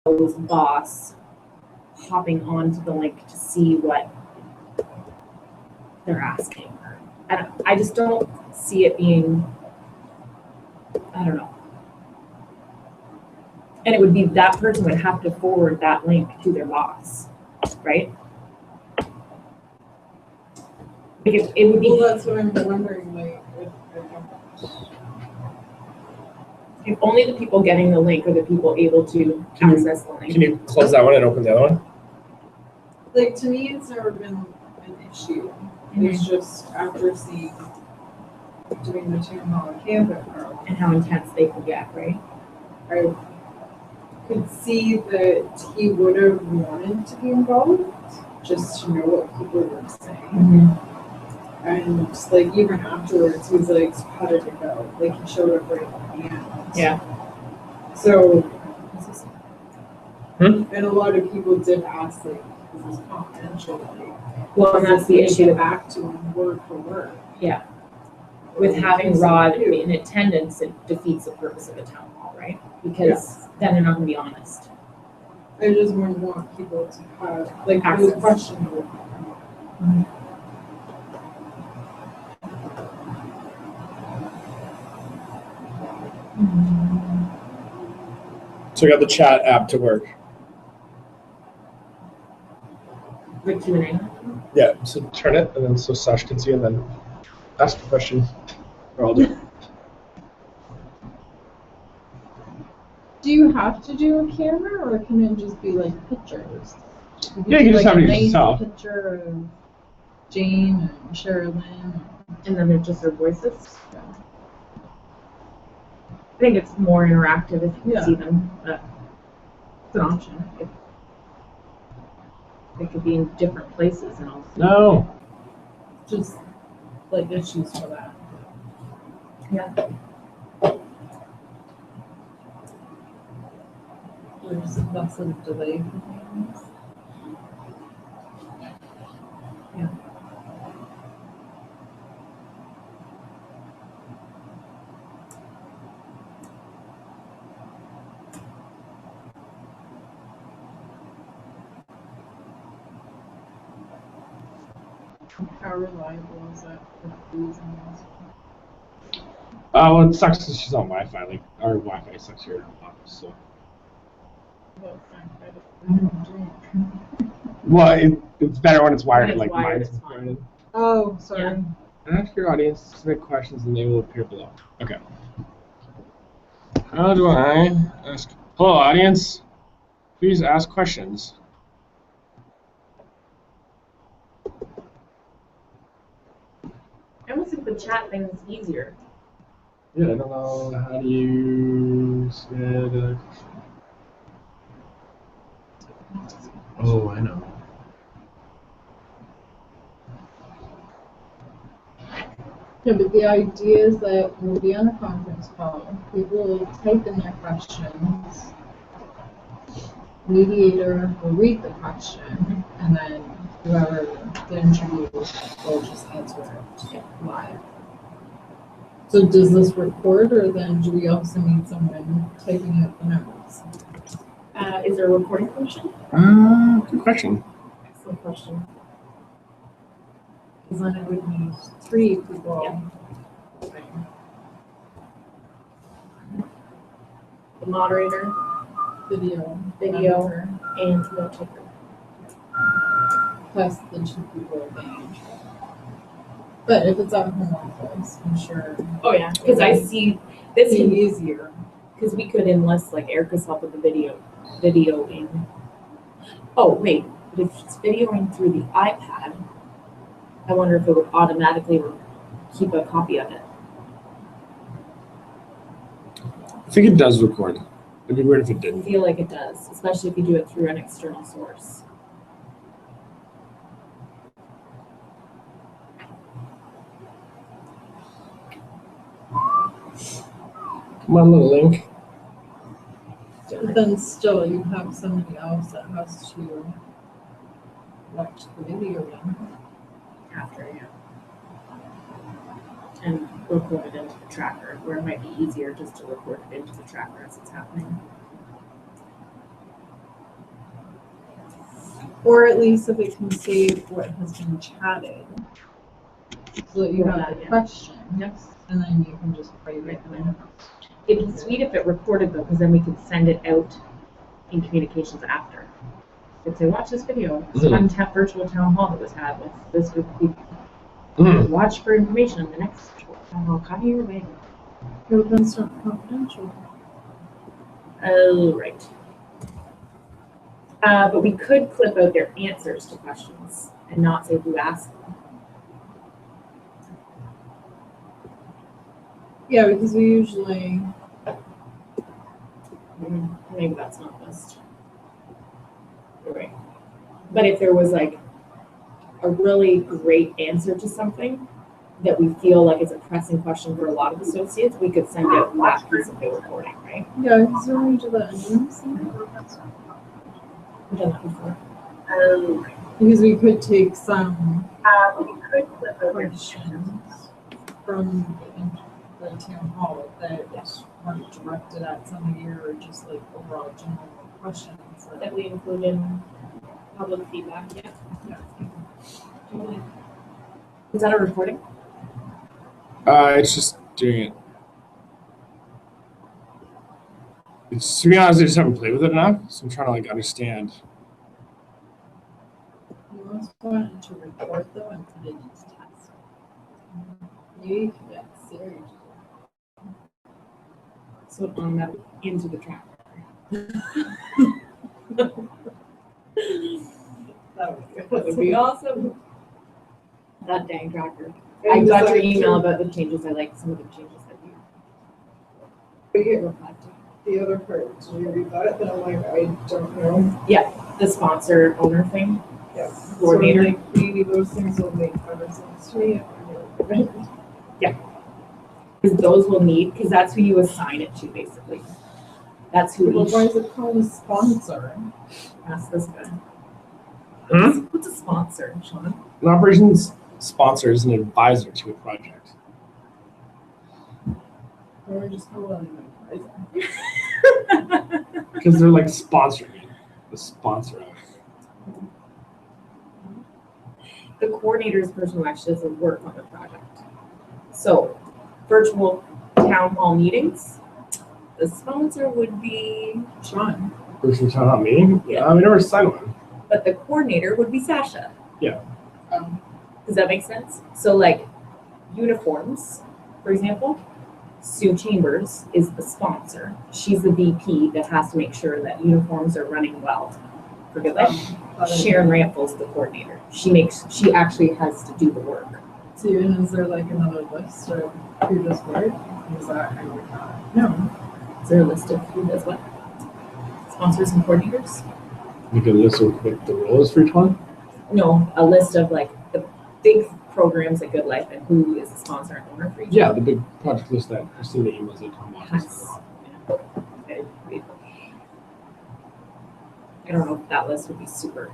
CEO's boss hopping onto the link to see what they're asking. I just don't see it being, I don't know. And it would be that person would have to forward that link to their boss, right? Like it would be. Well, that's what I'm wondering. Like, if only the people getting the link are the people able to access the link. Can you close that one and open the other one? like to me, it's never been an issue. It's just after seeing doing the town hall in Canada And how intense they could get, right? I could see that he would have wanted to be involved just to know what people were saying. And like even afterwards, he was like, so how did it go? Like he showed up right at the end. Yeah. So, and a lot of people did ask, like, is this confidential? Like, well, and that's the issue. Back to him word for word. Yeah. With having Rod in attendance, it defeats the purpose of a town hall, right? Because then they're not going to be honest. I just wouldn't want people to have like those questions. So we got the chat app to work. The Q&A? Yeah, so turn it, and then so Sash can see, and then ask the question. Or I'll do it. Do you have to do a camera, or can it just be like pictures? Yeah, you can just have it yourself. Picture of Jane and Sherilyn, And then they're just their voices? Yeah. I think it's more interactive if you can see them, but it's an option. They could be in different places and all. No. just like issues for that. Yeah. There's lots of delay for things. Yeah. How reliable is that for freezing? Well, it sucks because she's on Wi-Fi. Like our Wi-Fi sucks here in our office. So. Well, it's better when it's wired. Like mine's wired. Oh, sorry. Yeah. Ask your audience to submit questions, and they will appear below. Okay. How do I ask? Hello, audience. Please ask questions. I almost think the chat thing is easier. Yeah, I don't know. How do you submit? Oh, I know. Yeah, but the idea is that we'll be on a conference call. People will type in their questions. Mediator will read the question, and then whoever the interview will just answer it live. So does this record, or then do we also need someone typing out the notes? Is there a recording function? Good question. Excellent question. Because then it would need 3 people. Yeah. The moderator, Video, and note taker. plus the 2 people being. But if it's at home office, I'm sure. Oh yeah, because I see this It's can be easier. because we could enlist like Erica's help with the videoing. Oh wait, but if it's videoing through the iPad, I wonder if it would automatically keep a copy of it. I think it does record. It'd be weird if it I didn't. feel like it does, especially if you do it through an external source. Come on, little link. But then still, you have somebody else that has to watch the video then. After, yeah. And record it into the tracker, where it might be easier just to record it into the tracker as it's happening. Or at least if it can save what has been chatted. So that you have the question. Yep. And then you can just write it in. It'd be sweet if it recorded though, because then we could send it out in communications after. Could say, watch this video. It's an untapped virtual town hall that was had with this group of people. Watch for information on the next virtual town hall. Copy your way. It would then start confidential. Oh, right. But we could clip out their answers to questions and not say who asked them. Yeah, because we usually. Maybe that's not best. You're right. But if there was like a really great answer to something that we feel like is a pressing question for a lot of associates, we could send out that piece of the recording, right? Yeah, because when we do the onions. We've done that before. Because we could take some We could clip out their questions from the town hall that weren't directed at somebody or just like overall general questions. that we include in public feedback, yeah. Yeah. Is that a recording? It's just doing it. It's, to be honest, I just haven't played with it enough, so I'm trying to like understand. You also want to record though and put it in test. You can get serious. So on that into the track. That would be awesome. That dang tracker. I got your email about the changes. I like some of the changes that you replied to. The other part, did you read that? Then I'm like, I don't know. Yeah, the sponsor owner thing. Yeah. Coordinator. So like, maybe those things will make better sense to me. Because those will need, because that's who you assign it to, basically. That's who Well, each. why is it called a sponsor? Ask this guy. Hmm? What's a sponsor, Sean? An operations sponsor is an advisor to a project. Or just call it an advisor. Because they're like sponsoring it. The sponsor of it. The coordinator is the person who actually does the work on the project. So, virtual town hall meetings, the sponsor would be Sean, Virtual town hall meeting? Yeah. We never signed one. but the coordinator would be Sasha. Yeah. Does that make sense? So, like uniforms, for example, Sue Chambers is the sponsor. She's the VP that has to make sure that uniforms are running well for Good Life. Sharon Rample's the coordinator. She actually has to do the work. So is there like another list of who does what? Is that how you're not? No. Is there a list of who does what? Sponsors and coordinators? You can list what the role is for each one? No, a list of like the big programs at Good Life and who is the sponsor and owner for each. Yeah, the big project list that Christina emails at Tom Waters. Yes. Okay. I don't know if that list would be super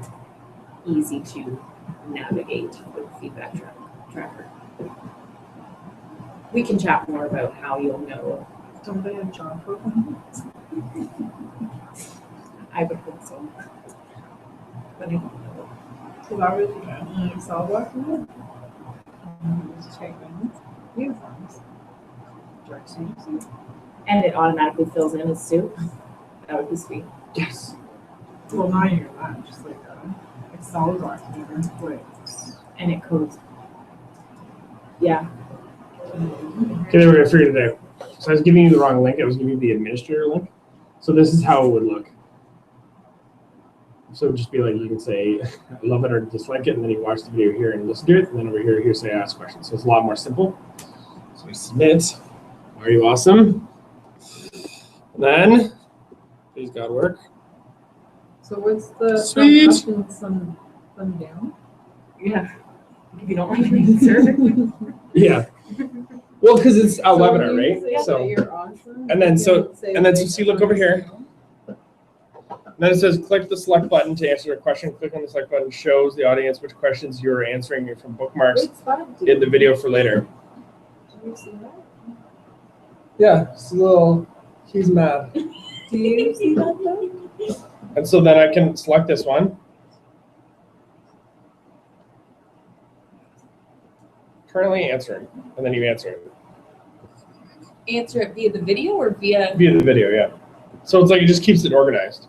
easy to navigate with feedback tracker. We can chat more about how you'll know. Don't they have job programs? I would hope so. But I don't know. So that would be an Excel document. Just type in uniforms. Direct students. And it automatically fills in as Sue. That would be sweet. Yes. Well, not even that, just like an Excel document or And it codes. Yeah. Okay, there we go. Figured it out. So I was giving you the wrong link. I was giving you the administrator link. So this is how it would look. So it'd just be like, you can say, I love it or dislike it, and then you watch the video here and listen to it, and then over here say ask questions. So it's a lot more simple. So we submit. Are you awesome? Then, please God work. So what's the Sweet. options thumb down? Yeah. If you don't like the answer. Yeah. Well, because it's a So webinar, you right? say that So you're awesome. and then You so- don't say and then like, so look over here. then it says click the select button to answer a question. Click on the select button, shows the audience which questions you're answering from bookmarks What's that? in the video for later. Do you see that? Yeah, it's a little, he's mad. Do you see that though? And so then I can select this one. currently answering, and then you answer it. Answer it via the video or via? Via the video, yeah. So it's like it just keeps it organized.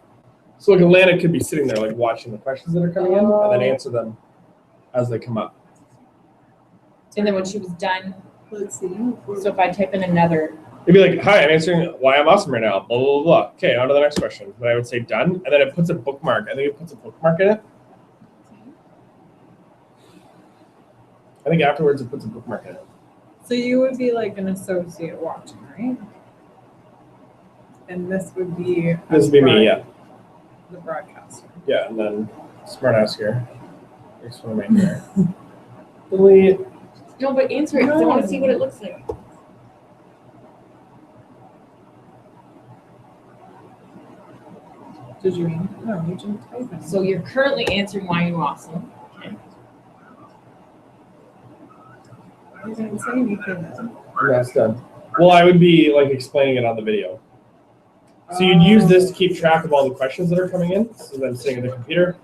So like Alana could be sitting there like watching the questions that are coming in and then answer them as they come up. And then when she was done, Let's see. so if I type in another, It'd be like, hi, I'm answering why I'm awesome right now, blah, blah, blah. Okay, on to the next question. Then I would say done, and then it puts a bookmark. I think it puts a bookmark in it. I think afterwards it puts a bookmark in it. So you would be like an associate watching, right? And this would be This would be me, yeah. the broadcaster. Yeah, and then smartass here. Next one right here. Delete. no, but answer it because I want to see what it looks like. Did you mean? No, you didn't type it. So you're currently answering why you're awesome. Okay. You didn't say anything then. And that's done. Well, I would be like explaining it on the video. So you'd use this to keep track of all the questions that are coming in. So then sitting at the computer,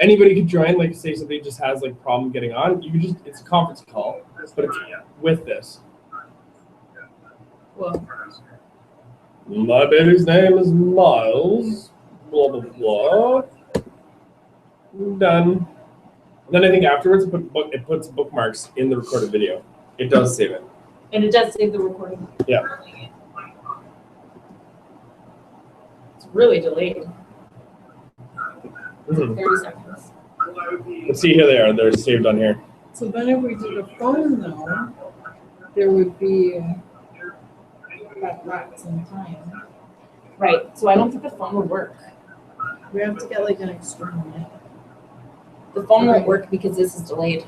anybody could join. Like say somebody just has like problem getting on, you could just, it's a conference call, but it's with this. Well, My baby's name is Miles. Blah blah blah. Done. And then I think afterwards it puts bookmarks in the recorded video. It does save it. and it does save the recording. Yeah. It's really delayed. Mhm. 30 seconds. Let's see, here they are. They're saved on here. So then if we did a phone though, there would be that lapse in time. Right. So I don't think the phone would work. We have to get like an external mic. The phone won't work because this is delayed.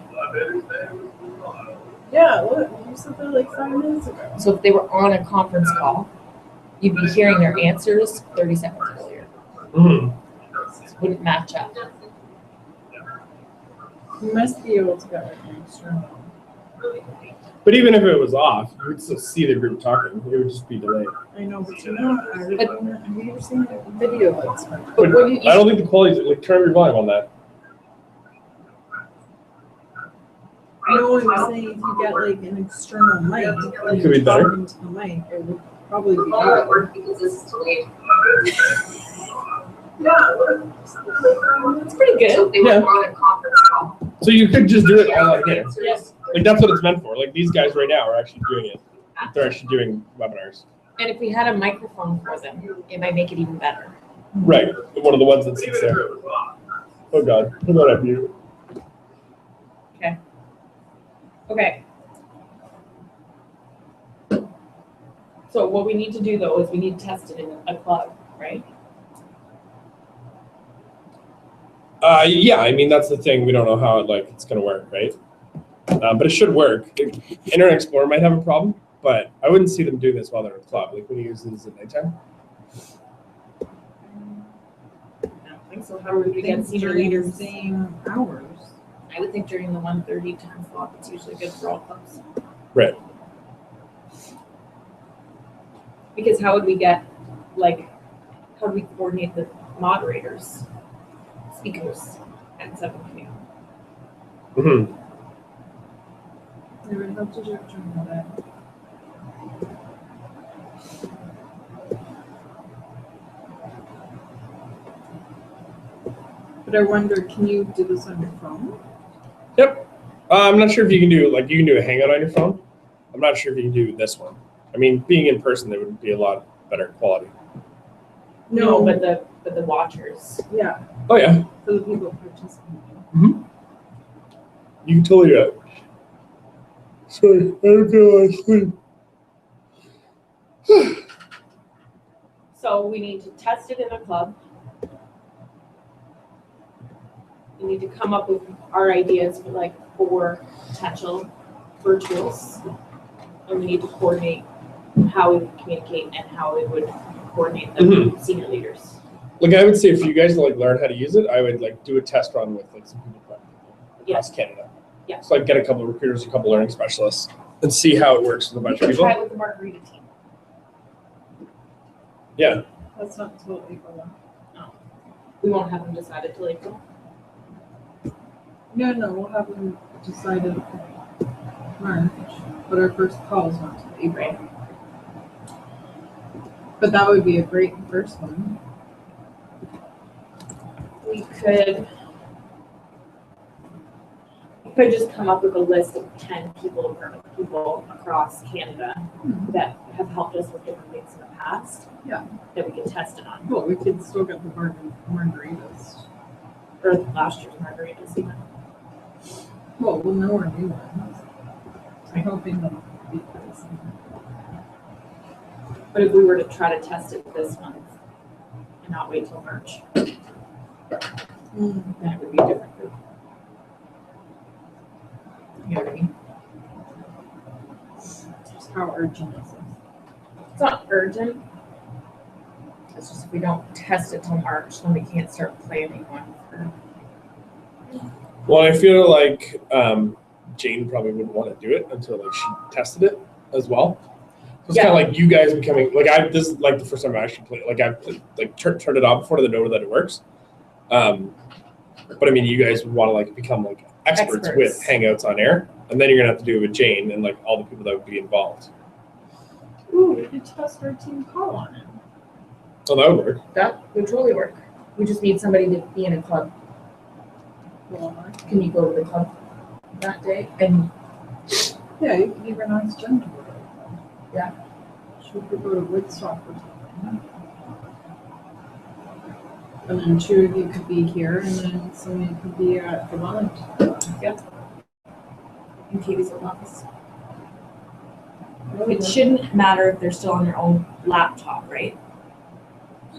Yeah, look, you said that like 5 minutes ago. So if they were on a conference call, you'd be hearing their answers 30 seconds earlier. Mhm. It wouldn't match up. You must be able to get like an external. But even if it was off, you would still see the group talking. It would just be delayed. I know, but you know, have you ever seen a video like that? But wouldn't you- I don't think the quality's like turn up your volume on that. No, I'm saying if you get like an external mic, like Could be better. talking to the mic, it would probably be better. because this is delayed. It's pretty good. they were on a conference call. So you could just do it all on here. Yes. Like that's what it's meant for. Like these guys right now are actually doing it. They're actually doing webinars. And if we had a microphone for them, it might make it even better. Right. One of the ones that sits there. Oh God. Put that up you. Okay. So what we need to do though is we need to test it in a club, right? Yeah, I mean that's the thing. We don't know how it's gonna work, right? But it should work. Internet Explorer might have a problem, but I wouldn't see them doing this while they're in club. Like when you use this at nighttime. I don't think so. How would we get senior During the leaders? same hours. I would think during the 1:30 time slot, it's usually good for all clubs. Right. Because how would we get, how do we coordinate the moderators, speakers at 7 p.m.? Mm-hmm. They would have to do it during the day. But I wonder, can you do this on your phone? Yep. I'm not sure if you can do you can do a hangout on your phone. I'm not sure if you can do this one. I mean, being in person, there would be a lot better quality. No, but the watchers. Yeah, Oh yeah. for the people participating. You can totally do it. Sorry, I don't feel like sleep. So we need to test it in a club. We need to come up with our ideas for 4 potential virtuals. And we need to coordinate how we would communicate and how we would coordinate the senior leaders. Like I would say, if you guys learn how to use it, I would do a test run with some people across Canada. Yeah. So get a couple of recruiters, a couple of learning specialists, and see how it works with a bunch of people. Try it with the margarita team. Yeah. That's not until April. We won't have them decided till April. No, we'll have them decided March, but our first call is not till April. Right. But that would be a great first one. We could just come up with a list of 10 people across Canada that have helped us with different things in the past. Yeah. That we could test it on. Well, we could still get the margaritas. Or last year's margaritas even. Well, we'll know our new ones. I'm hoping they'll be this. But if we were to try to test it this month and not wait till March, then it would be a different group. You know what I mean? Just how urgent is this? It's not urgent. It's just if we don't test it till March, then we can't start planning one for. Well, I feel like Jane probably wouldn't want to do it until like she tested it as well. So it's kind of like you guys becoming like this is like the first time I actually played. Like I've like turned it on before to know that it works. But I mean, you guys would want to like become like experts with Hangouts on air, and then you're gonna have to do it with Jane and like all the people that would be involved. Ooh, we could test our team call on it. So that would work. That would totally work. We just need somebody to be in a club. Well, Can you go to the club that day? And yeah, you could even ask Jen to go to it. Yeah. She could go to Woodstock or something. And then two of you could be here, and then somebody could be at the lunch. in Katie's office. It shouldn't matter if they're still on their own laptop, right?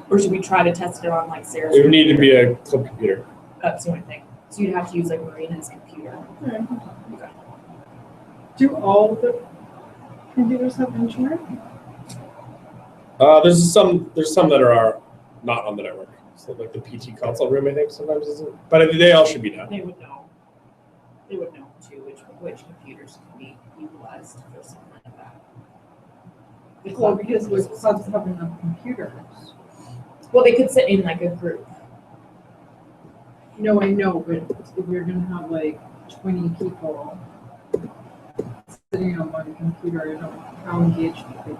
Or should we try to test it on like Sarah's? It would need to be a club computer. That's the only thing. So you'd have to use like Marina's computer. Okay. Do all the computers have internet? There's some that are not on the network. So like the PT console room, I think sometimes isn't. But they all should be now. They would know. They would know too which computers can be utilized for something like that. Well, because with clubs have enough computers. Well, they could sit in like a group. No, I know, but if you're gonna have like 20 people sitting on one computer, I don't know how engaged people